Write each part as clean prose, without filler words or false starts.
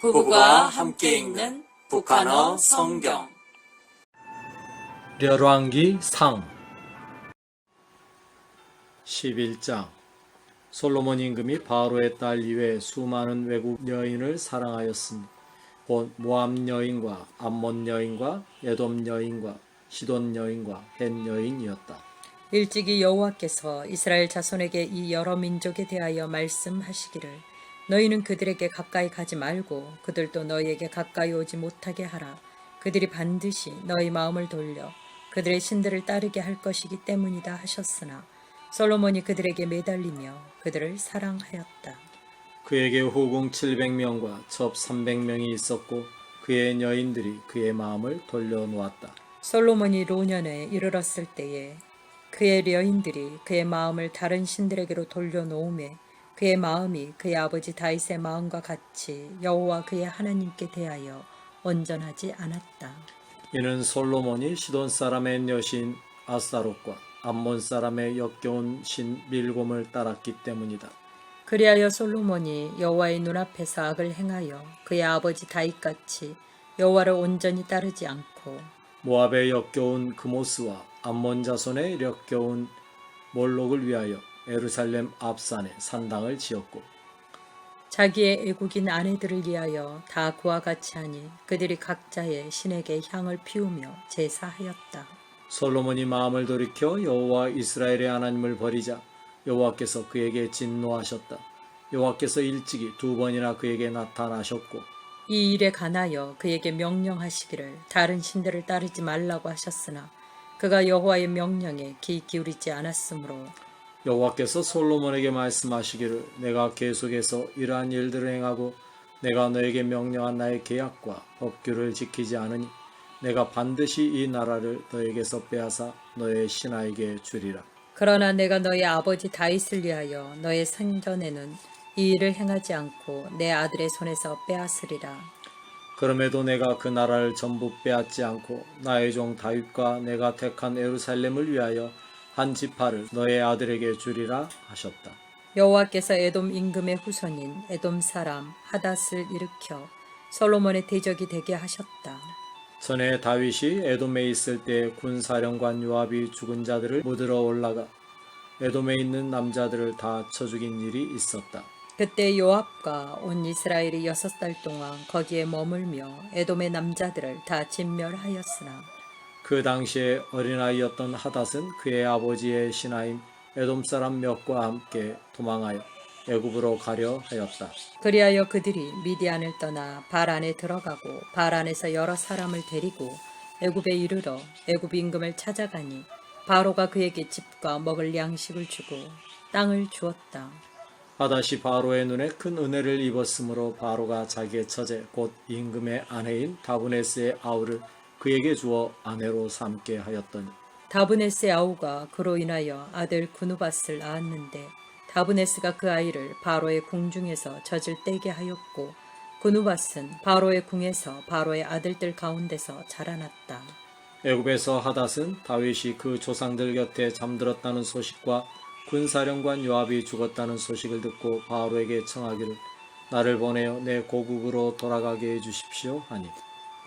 부부가 함께 읽는 북한어 성경. 열왕기 상 11장. 솔로몬 임금이 바로의 딸 이외에 수많은 외국 여인을 사랑하였으니 곧 모압 여인과 암몬 여인과 에돔 여인과 시돈 여인과 헷 여인이었다. 일찍이 여호와께서 이스라엘 자손에게 이 여러 민족에 대하여 말씀하시기를 너희는 그들에게 가까이 가지 말고 그들도 너희에게 가까이 오지 못하게 하라. 그들이 반드시 너희 마음을 돌려 그들의 신들을 따르게 할 것이기 때문이다 하셨으나 솔로몬이 그들에게 매달리며 그들을 사랑하였다. 그에게 후궁 700명과 첩 300명이 있었고 그의 여인들이 그의 마음을 돌려놓았다. 솔로몬이 노년에 이르렀을 때에 그의 여인들이 그의 마음을 다른 신들에게로 돌려놓음에 그의 마음이 그의 아버지 다윗의 마음과 같이 여호와 그의 하나님께 대하여 온전하지 않았다. 이는 솔로몬이 시돈 사람의 여신 아스타롯과 암몬 사람의 역겨운 신 밀곰을 따랐기 때문이다. 그리하여 솔로몬이 여호와의 눈앞에서 악을 행하여 그의 아버지 다윗같이 여호와를 온전히 따르지 않고 모압의 역겨운 그모스와 암몬 자손의 역겨운 몰록을 위하여 예루살렘 앞산에 산당을 지었고 자기의 애국인 아내들을 위하여 다 그와 같이 하니 그들이 각자의 신에게 향을 피우며 제사하였다. 솔로몬이 마음을 돌이켜 여호와 이스라엘의 하나님을 버리자 여호와께서 그에게 진노하셨다. 여호와께서 일찍이 2번이나 그에게 나타나셨고 이 일에 관하여 그에게 명령하시기를 다른 신들을 따르지 말라고 하셨으나 그가 여호와의 명령에 귀 기울이지 않았으므로 여호와께서 솔로몬에게 말씀하시기를 내가 계속해서 이러한 일들을 행하고 내가 너에게 명령한 나의 계약과 법규를 지키지 않으니 내가 반드시 이 나라를 너에게서 빼앗아 너의 신하에게 주리라. 그러나 내가 너의 아버지 다윗을 위하여 너의 생전에는 이 일을 행하지 않고 내 아들의 손에서 빼앗으리라. 그럼에도 내가 그 나라를 전부 빼앗지 않고 나의 종 다윗과 내가 택한 예루살렘을 위하여 한 지파를 너의 아들에게 주리라 하셨다. 여호와께서 에돔 임금의 후손인 에돔 사람 하닷을 일으켜 솔로몬의 대적이 되게 하셨다. 전에 다윗이 에돔에 있을 때 군사령관 요압이 죽은 자들을 묻으러 올라가 에돔에 있는 남자들을 다 쳐 죽인 일이 있었다. 그때 요압과 온 이스라엘이 6달 동안 거기에 머물며 에돔의 남자들을 다 진멸하였으나 그 당시에 어린아이였던 하닷은 그의 아버지의 신하인 에돔 사람 몇과 함께 도망하여 애굽으로 가려 하였다. 그리하여 그들이 미디안을 떠나 바란에 들어가고 바란에서 여러 사람을 데리고 애굽에 이르러 애굽 임금을 찾아가니 바로가 그에게 집과 먹을 양식을 주고 땅을 주었다. 하닷이 바로의 눈에 큰 은혜를 입었으므로 바로가 자기의 처제 곧 임금의 아내인 다브네스의 아우를 그에게 주어 아내로 삼게 하였더니 다브네스의 아우가 그로 인하여 아들 구누밧을 낳았는데 다브네스가 그 아이를 바로의 궁중에서 젖을 떼게 하였고 구누밧은 바로의 궁에서 바로의 아들들 가운데서 자라났다. 애굽에서 하닷은 다윗이 그 조상들 곁에 잠들었다는 소식과 군사령관 요압이 죽었다는 소식을 듣고 바로에게 청하기를 나를 보내어 내 고국으로 돌아가게 해주십시오 하니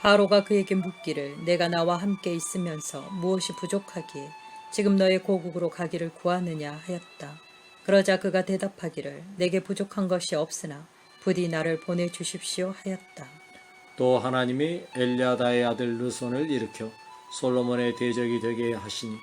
바로가 그에게 묻기를 내가 나와 함께 있으면서 무엇이 부족하기에 지금 너의 고국으로 가기를 구하느냐 하였다. 그러자 그가 대답하기를 내게 부족한 것이 없으나 부디 나를 보내주십시오 하였다. 또 하나님이 엘리아다의 아들 르손을 일으켜 솔로몬의 대적이 되게 하시니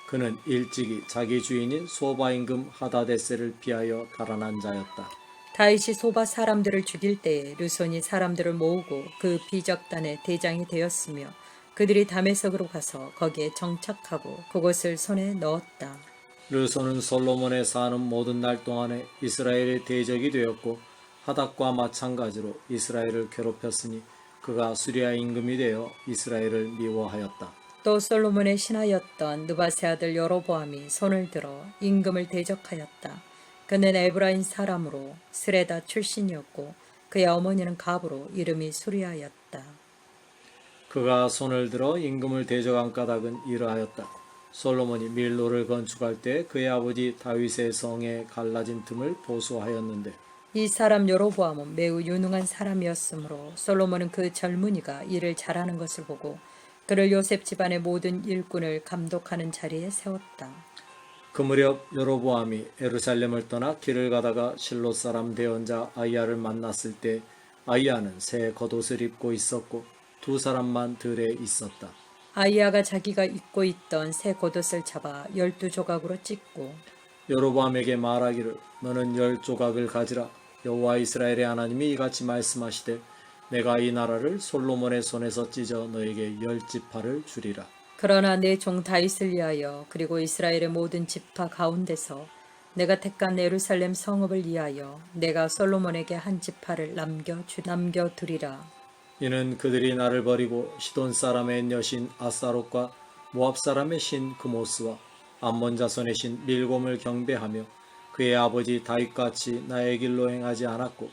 그는 일찍이 자기 주인인 소바 임금 하다데스를 피하여 달아난 자였다. 다윗이 소바 사람들을 죽일 때에 르손이 사람들을 모으고 그 비적단의 대장이 되었으며 그들이 다메섹으로 가서 거기에 정착하고 그곳을 손에 넣었다. 르손은 솔로몬에 사는 모든 날 동안에 이스라엘의 대적이 되었고 하닷과 마찬가지로 이스라엘을 괴롭혔으니 그가 수리아 임금이 되어 이스라엘을 미워하였다. 또 솔로몬의 신하였던 느바세 아들 여로보암이 손을 들어 임금을 대적하였다. 그는 에브라임 사람으로 스레다 출신이었고 그의 어머니는 갑으로 이름이 수리아였다. 그가 손을 들어 임금을 대적한 까닭은 이러하였다. 솔로몬이 밀로를 건축할 때 그의 아버지 다윗의 성에 갈라진 틈을 보수하였는데 이 사람 여로보암은 매우 유능한 사람이었으므로 솔로몬은 그 젊은이가 일을 잘하는 것을 보고 그를 요셉 집안의 모든 일꾼을 감독하는 자리에 세웠다. 그 무렵 여로보암이 예루살렘을 떠나 길을 가다가 실로 사람 대언자 아이야를 만났을 때 아이야는 새 겉옷을 입고 있었고 두 사람만 들에 있었다. 아이야가 자기가 입고 있던 새 겉옷을 잡아 12조각으로 찢고 여로보암에게 말하기를 너는 10조각을 가지라. 여호와 이스라엘의 하나님이 이같이 말씀하시되 내가 이 나라를 솔로몬의 손에서 찢어 너에게 10지파를 주리라. 그러나 내 종 다윗을 위하여 그리고 이스라엘의 모든 지파 가운데서 내가 택한 예루살렘 성읍을 위하여 내가 솔로몬에게 한 지파를 남겨두리라. 이는 그들이 나를 버리고 시돈 사람의 여신 아사롯과 모압 사람의 신 그모스와 암몬 자손의 신 밀곰을 경배하며 그의 아버지 다윗같이 나의 길로 행하지 않았고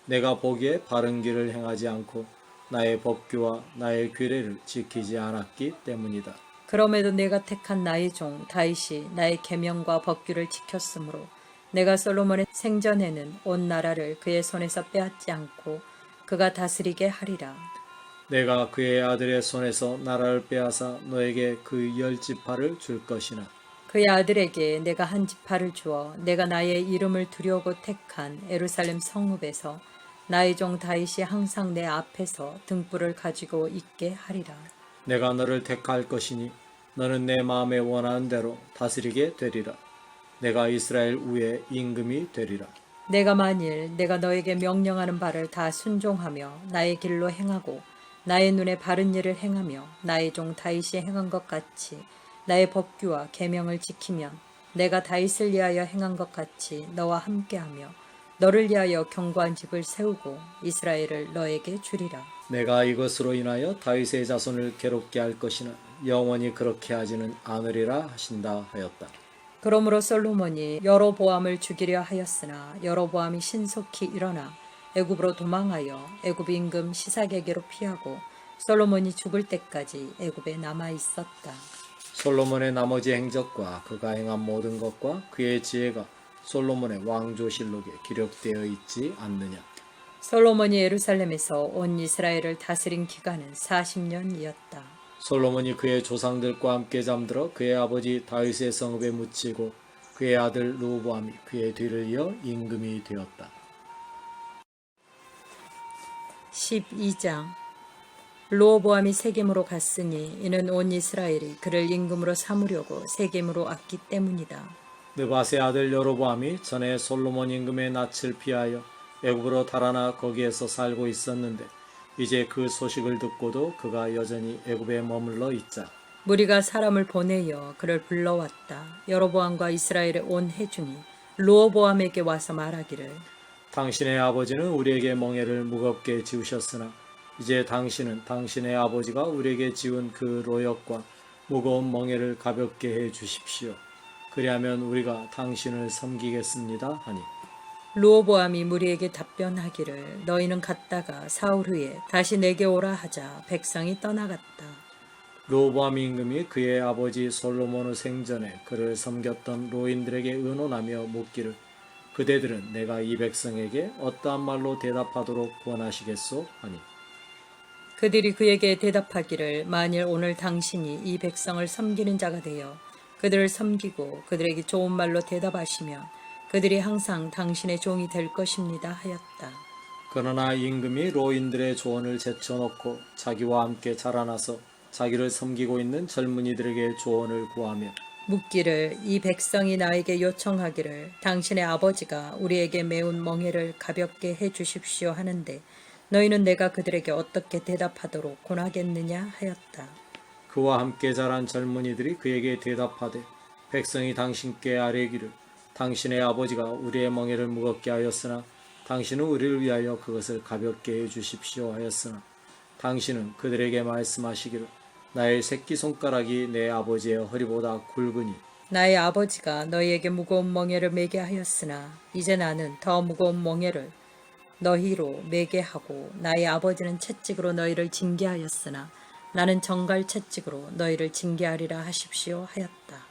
내가 보기에 바른 길을 행하지 않고 나의 법규와 나의 규례를 지키지 않았기 때문이다. 그럼에도 내가 택한 나의 종 다윗이 나의 계명과 법규를 지켰으므로 내가 솔로몬의 생전에는 온 나라를 그의 손에서 빼앗지 않고 그가 다스리게 하리라. 내가 그의 아들의 손에서 나라를 빼앗아 너에게 그 10지파를 줄 것이나 그의 아들에게 내가 한 지파를 주어 내가 나의 이름을 두려고 택한 예루살렘 성읍에서 나의 종 다윗이 항상 내 앞에서 등불을 가지고 있게 하리라. 내가 너를 택할 것이니 너는 내 마음에 원하는 대로 다스리게 되리라. 내가 이스라엘 위에 임금이 되리라. 내가 만일 내가 너에게 명령하는 바를 다 순종하며 나의 길로 행하고 나의 눈에 바른 일을 행하며 나의 종 다윗이 행한 것 같이 나의 법규와 계명을 지키면 내가 다윗을 위하여 행한 것 같이 너와 함께하며 너를 위하여 견고한 집을 세우고 이스라엘을 너에게 주리라. 내가 이것으로 인하여 다윗의 자손을 괴롭게 할 것이나 영원히 그렇게 하지는 않으리라 하신다 하였다. 그러므로 솔로몬이 여로보암을 죽이려 하였으나 여로보암이 신속히 일어나 애굽으로 도망하여 애굽 임금 시삭에게로 피하고 솔로몬이 죽을 때까지 애굽에 남아 있었다. 솔로몬의 나머지 행적과 그가 행한 모든 것과 그의 지혜가 솔로몬의 왕조실록에 기록되어 있지 않느냐. 솔로몬이 예루살렘에서 온 이스라엘을 다스린 기간은 40년이었다. 솔로몬이 그의 조상들과 함께 잠들어 그의 아버지 다윗의 성읍에 묻히고 그의 아들 르호보암이 그의 뒤를 이어 임금이 되었다. 12장 르호보암이 세겜으로 갔으니 이는 온 이스라엘이 그를 임금으로 삼으려고 세겜으로 왔기 때문이다. 느밧의 아들 여로보암이 전에 솔로몬 임금의 낯을 피하여 애굽으로 달아나 거기에서 살고 있었는데 이제 그 소식을 듣고도 그가 여전히 애굽에 머물러 있자 무리가 사람을 보내어 그를 불러왔다. 여로보암과 이스라엘의 온 회중이 르호보암에게 와서 말하기를 당신의 아버지는 우리에게 멍에를 무겁게 지우셨으나 이제 당신은 당신의 아버지가 우리에게 지운 그 로역과 무거운 멍에를 가볍게 해 주십시오. 그리하면 우리가 당신을 섬기겠습니다 하니 르호보암이 무리에게 답변하기를 너희는 갔다가 사흘 후에 다시 내게 오라 하자 백성이 떠나갔다. 르호보암 임금이 그의 아버지 솔로몬의 생전에 그를 섬겼던 로인들에게 의논하며 묻기를 그대들은 내가 이 백성에게 어떠한 말로 대답하도록 권하시겠소 하니 그들이 그에게 대답하기를 만일 오늘 당신이 이 백성을 섬기는 자가 되어 그들을 섬기고 그들에게 좋은 말로 대답하시면 그들이 항상 당신의 종이 될 것입니다 하였다. 그러나 임금이 로인들의 조언을 제쳐놓고 자기와 함께 자라나서 자기를 섬기고 있는 젊은이들에게 조언을 구하며 묻기를 이 백성이 나에게 요청하기를 당신의 아버지가 우리에게 매운 멍에를 가볍게 해 주십시오 하는데 너희는 내가 그들에게 어떻게 대답하도록 권하겠느냐 하였다. 그와 함께 자란 젊은이들이 그에게 대답하되 백성이 당신께 아뢰기를 당신의 아버지가 우리의 멍에를 무겁게 하였으나 당신은 우리를 위하여 그것을 가볍게 해 주십시오 하였으나 당신은 그들에게 말씀하시기를 나의 새끼손가락이 내 아버지의 허리보다 굵으니 나의 아버지가 너희에게 무거운 멍에를 매게 하였으나 이제 나는 더 무거운 멍에를 너희로 매게 하고 나의 아버지는 채찍으로 너희를 징계하였으나 나는 정갈 채찍으로 너희를 징계하리라 하십시오 하였다.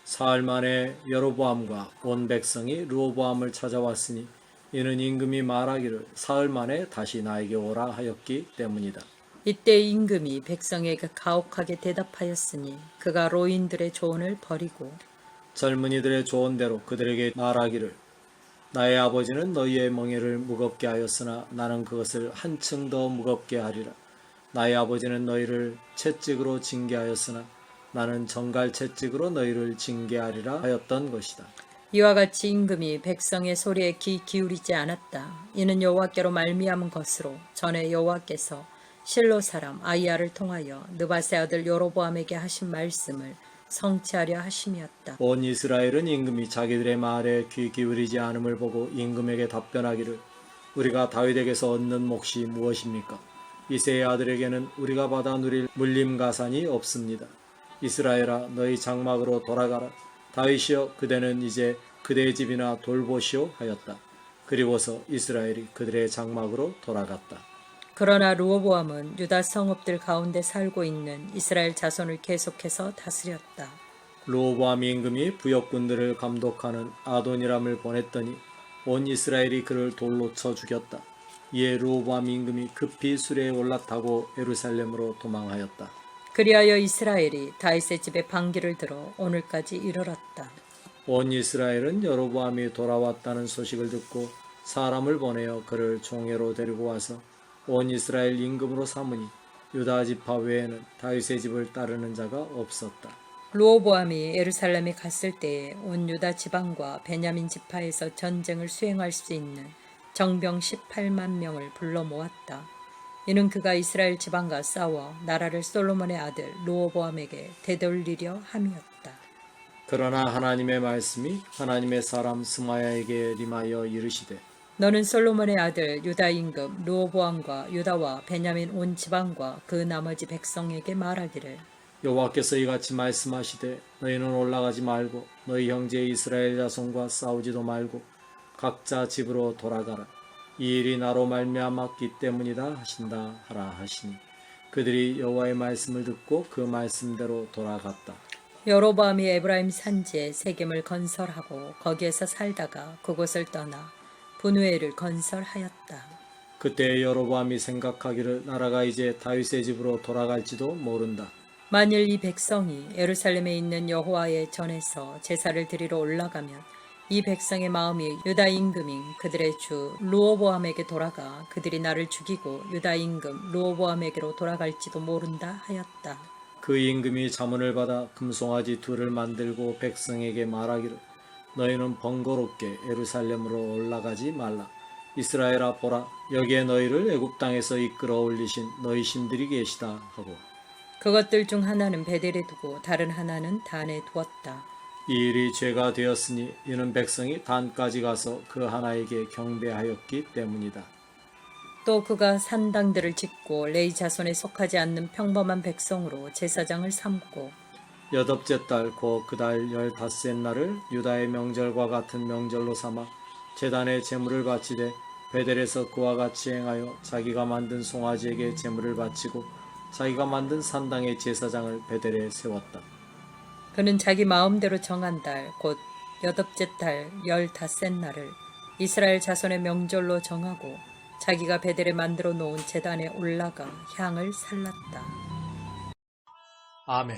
사흘 만에 여로보암과 온 백성이 르호보암을 찾아왔으니 이는 임금이 말하기를 사흘 만에 다시 나에게 오라 하였기 때문이다. 이때 임금이 백성에게 가혹하게 대답하였으니 그가 로인들의 조언을 버리고 젊은이들의 조언대로 그들에게 말하기를 나의 아버지는 너희의 멍에를 무겁게 하였으나 나는 그것을 한층 더 무겁게 하리라. 나의 아버지는 너희를 채찍으로 징계하였으나 나는 정갈 채찍으로 너희를 징계하리라 하였던 것이다. 이와 같이 임금이 백성의 소리에 귀 기울이지 않았다. 이는 여호와께로 말미암은 것으로 전에 여호와께서 실로 사람 아이야를 통하여 느밧의 아들 여로보암에게 하신 말씀을 성취하려 하심이었다. 온 이스라엘은 임금이 자기들의 말에 귀 기울이지 않음을 보고 임금에게 답변하기를 우리가 다윗에게서 얻는 몫이 무엇입니까? 이새의 아들에게는 우리가 받아 누릴 물림가산이 없습니다. 이스라엘아 너희 장막으로 돌아가라. 다윗이여 그대는 이제 그대의 집이나 돌보시오 하였다. 그리고서 이스라엘이 그들의 장막으로 돌아갔다. 그러나 르호보암은 유다 성읍들 가운데 살고 있는 이스라엘 자손을 계속해서 다스렸다. 르호보암 임금이 부역군들을 감독하는 아도니람을 보냈더니 온 이스라엘이 그를 돌로 쳐 죽였다. 이에 르호보암 임금이 급히 수레에 올라타고 예루살렘으로 도망하였다. 그리하여 이스라엘이 다윗의 집에 반기를 들어 오늘까지 이르렀다. 온 이스라엘은 여로보암이 돌아왔다는 소식을 듣고 사람을 보내어 그를 총회로 데리고 와서 온 이스라엘 임금으로 삼으니 유다 지파 외에는 다윗의 집을 따르는 자가 없었다. 르호보암이 예루살렘에 갔을 때에 온 유다 지방과 베냐민 지파에서 전쟁을 수행할 수 있는 정병 18만 명을 불러 모았다. 이는 그가 이스라엘 지방과 싸워 나라를 솔로몬의 아들 르호보암에게 되돌리려 함이었다. 그러나 하나님의 말씀이 하나님의 사람 스마야에게 임하여 이르시되 너는 솔로몬의 아들 유다 임금 르호보암과 유다와 베냐민 온 지방과 그 나머지 백성에게 말하기를 여호와께서 이같이 말씀하시되 너희는 올라가지 말고 너희 형제 이스라엘 자손과 싸우지도 말고 각자 집으로 돌아가라. 이 일이 나로 말미암았기 때문이다 하신다 하라 하시니 그들이 여호와의 말씀을 듣고 그 말씀대로 돌아갔다. 여로보암이 에브라임 산지에 세겜을 건설하고 거기에서 살다가 그곳을 떠나 분우엘을 건설하였다. 그때 여로보암이 생각하기를 나라가 이제 다윗의 집으로 돌아갈지도 모른다. 만일 이 백성이 예루살렘에 있는 여호와의 전에서 제사를 드리러 올라가면 이 백성의 마음이 유다 임금인 그들의 주 르호보암에게 돌아가 그들이 나를 죽이고 유다 임금 르호보암에게로 돌아갈지도 모른다 하였다. 그 임금이 자문을 받아 금송아지 둘을 만들고 백성에게 말하기를 너희는 번거롭게 예루살렘으로 올라가지 말라. 이스라엘아 보라 여기에 너희를 애굽 땅에서 이끌어 올리신 너희 신들이 계시다 하고 그것들 중 하나는 베델에 두고 다른 하나는 단에 두었다. 이 일이 죄가 되었으니 이는 백성이 단까지 가서 그 하나에게 경배하였기 때문이다. 또 그가 산당들을 짓고 레위 자손에 속하지 않는 평범한 백성으로 제사장을 삼고 여덟째 달 곧 그 달 15셋 날을 유다의 명절과 같은 명절로 삼아 제단에 제물을 바치되 베델에서 그와 같이 행하여 자기가 만든 송아지에게 제물을 바치고 자기가 만든 산당의 제사장을 베델에 세웠다. 그는 자기 마음대로 정한 달 곧 여덟째 달 15셋 날을 이스라엘 자손의 명절로 정하고 자기가 베델에 만들어 놓은 제단에 올라가 향을 살랐다. 아멘.